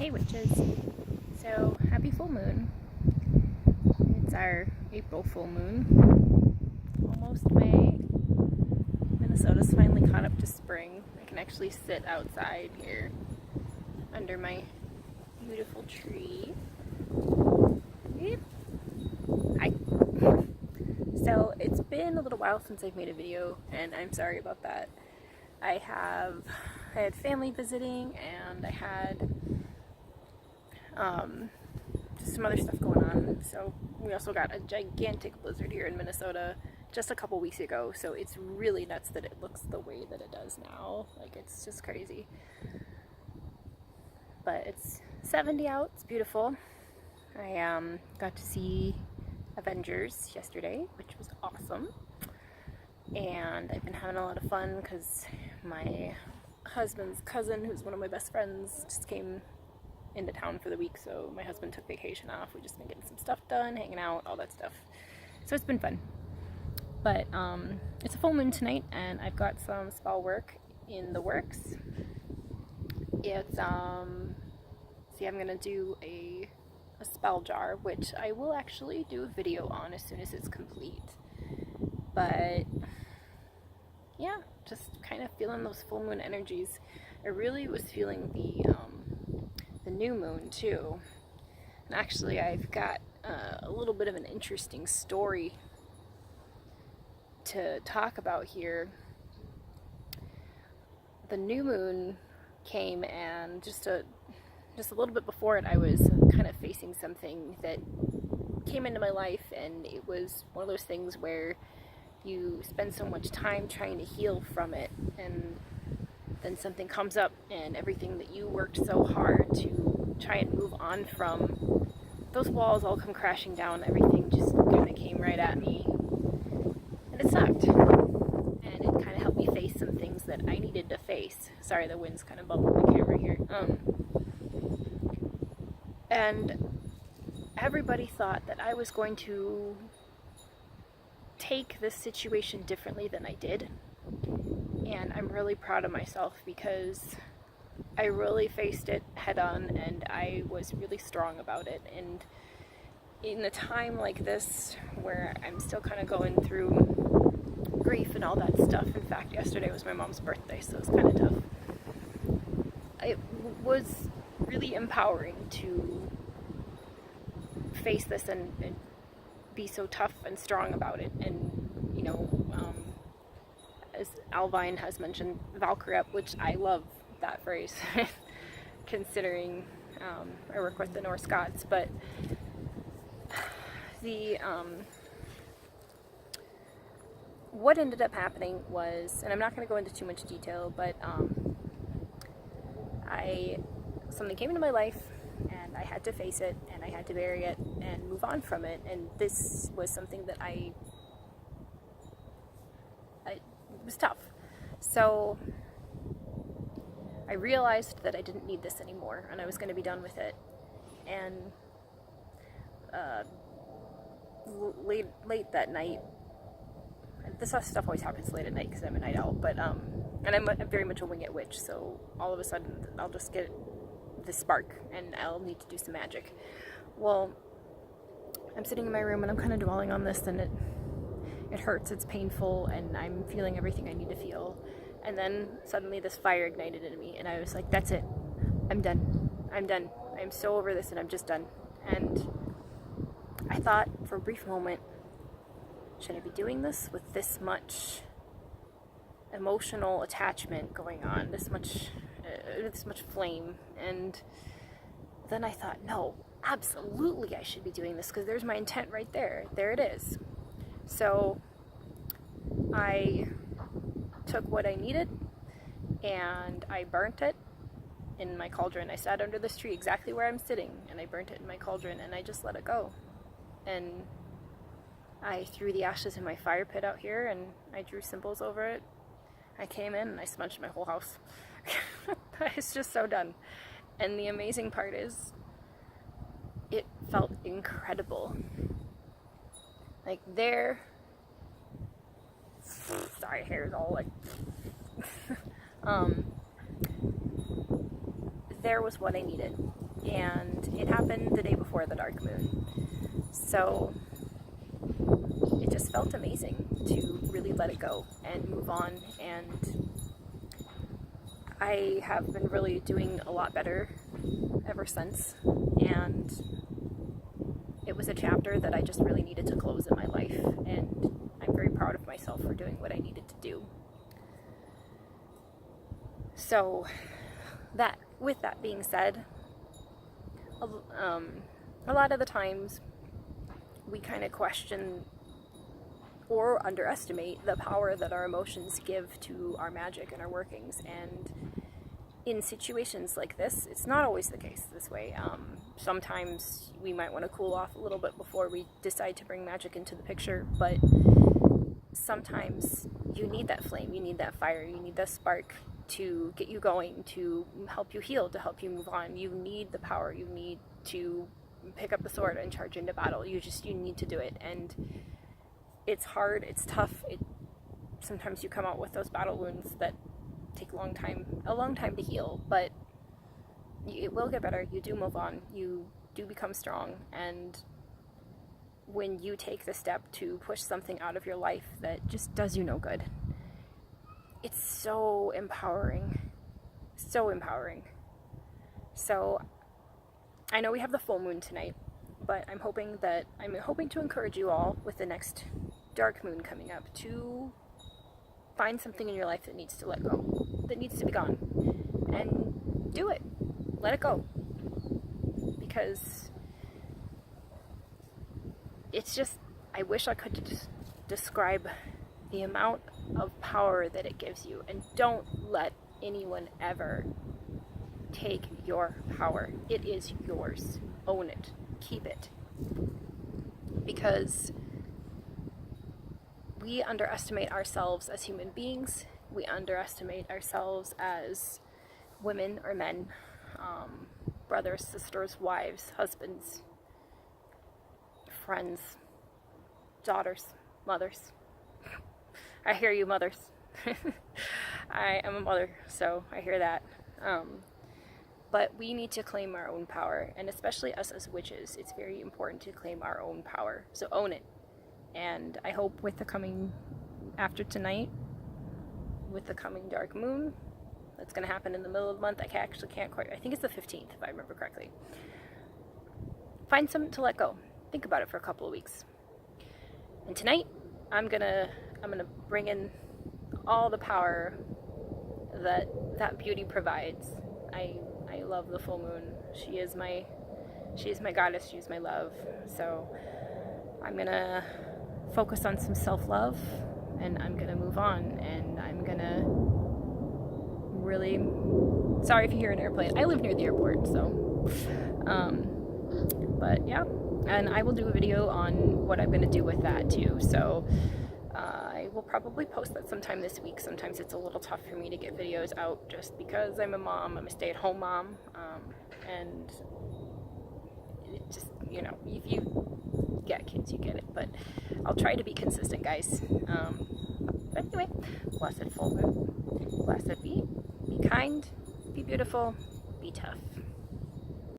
Hey witches! So, happy full moon. It's our April full moon. Almost May. Minnesota's finally caught up to spring. I can actually sit outside here under my beautiful tree. Yep. Hi. So, it's been a little while since I've made a video, and I'm sorry about that. I had family visiting, and I had just some other stuff going on. So we also got a gigantic blizzard here in Minnesota just a couple weeks ago, so it's really nuts that it looks the way that it does now. Like, it's just crazy. But it's 70 out, it's beautiful. I got to see Avengers yesterday, which was awesome. And I've been having a lot of fun because my husband's cousin, who's one of my best friends, just came into town for the week, so my husband took vacation off. We've just been getting some stuff done, hanging out, all that stuff. So it's been fun. But it's a full moon tonight, and I've got some spell work in the works. It's see, I'm gonna do a spell jar, which I will actually do a video on as soon as it's complete. But yeah, just kind of feeling those full moon energies. I really was feeling the new moon too. And actually, I've got a little bit of an interesting story to talk about here. The new moon came, and just a little bit before it, I was kind of facing something that came into my life, and it was one of those things where you spend so much time trying to heal from it, and then something comes up, and everything that you worked so hard to try and move on from, those walls all come crashing down. Everything just kind of came right at me, and it sucked. And it kind of helped me face some things that I needed to face. Sorry, the wind's kind of bumping the camera here. And everybody thought that I was going to take this situation differently than I did. And I'm really proud of myself because I really faced it head on, and I was really strong about it. And in a time like this where I'm still kind of going through grief and all that stuff, in fact, yesterday was my mom's birthday, so it's kind of tough. It was really empowering to face this and be so tough and strong about it. And, you know, as Alvine has mentioned, Valkyrie up, which I love that phrase, considering I work with the Norse gods. But the what ended up happening was, and I'm not going to go into too much detail, but something came into my life, and I had to face it, and I had to bury it and move on from it. And this was something that it was tough. So I realized that I didn't need this anymore, and I was going to be done with it. And late that night, this stuff always happens late at night because I'm a night owl, but and I'm very much a wing it witch, so all of a sudden I'll just get the spark and I'll need to do some magic. Well, I'm sitting in my room and I'm kind of dwelling on this, and it hurts, it's painful, and I'm feeling everything I need to feel. And then suddenly this fire ignited in me, and I was like, that's it. I'm done. I'm so over this, and I'm just done. And I thought for a brief moment, should I be doing this with this much emotional attachment going on, this much flame? And then I thought, no, absolutely I should be doing this, because there's my intent right there. There it is. So I took what I needed and I burnt it in my cauldron. I sat under this tree exactly where I'm sitting, and I burnt it in my cauldron, and I just let it go. And I threw the ashes in my fire pit out here, and I drew symbols over it. I came in and I smudged my whole house. It's just so done. And the amazing part is, it felt incredible. Like, sorry, hair's all like there was what I needed. and it happened the day before the dark moon. So it just felt amazing to really let it go and move on, and I have been really doing a lot better ever since, and it was a chapter that I just really needed to close in my life, and I'm very proud of myself for doing what I needed to do. So with that being said, a lot of the times we kind of question or underestimate the power that our emotions give to our magic and our workings, and in situations like this, it's not always the case this way. Sometimes we might want to cool off a little bit before we decide to bring magic into the picture, but sometimes you need that flame, you need that fire, you need that spark to get you going, to help you heal, to help you move on. You need the power, you need to pick up the sword and charge into battle. You need to do it, and it's hard, it's tough. Sometimes you come out with those battle wounds that take a long time to heal, but it will get better. You do move on, you do become strong, and when you take the step to push something out of your life that just does you no good, it's so empowering, so empowering. So I know we have the full moon tonight, but I'm hoping to encourage you all with the next dark moon coming up to find something in your life that needs to let go, that needs to be gone, and do it. Let it go. Because it's just, I wish I could just describe the amount of power that it gives you. And don't let anyone ever take your power. It is yours. Own it. Keep it. Because we underestimate ourselves as human beings. We underestimate ourselves as women or men, brothers, sisters, wives, husbands, friends, daughters, mothers. I hear you, mothers. I am a mother, so I hear that. But we need to claim our own power, and especially us as witches, it's very important to claim our own power. So own it. And I hope with the coming, after tonight, with the coming dark moon, that's going to happen in the middle of the month. I can't quite, I think it's the 15th, if I remember correctly. Find something to let go. Think about it for a couple of weeks. And tonight, I'm gonna bring in all the power that beauty provides. I love the full moon. She is my goddess. She's my love. So I'm gonna focus on some self-love, and I'm gonna move on, and I'm gonna really, sorry if you hear an airplane. I live near the airport, so but yeah, and I will do a video on what I'm gonna do with that too. So I will probably post that sometime this week. Sometimes it's a little tough for me to get videos out just because I'm a mom. I'm a stay-at-home mom, and it just, you know, if you get kids, you get it. But I'll try to be consistent, guys. But anyway, blessed full moon. Blessed be kind, be beautiful, be tough.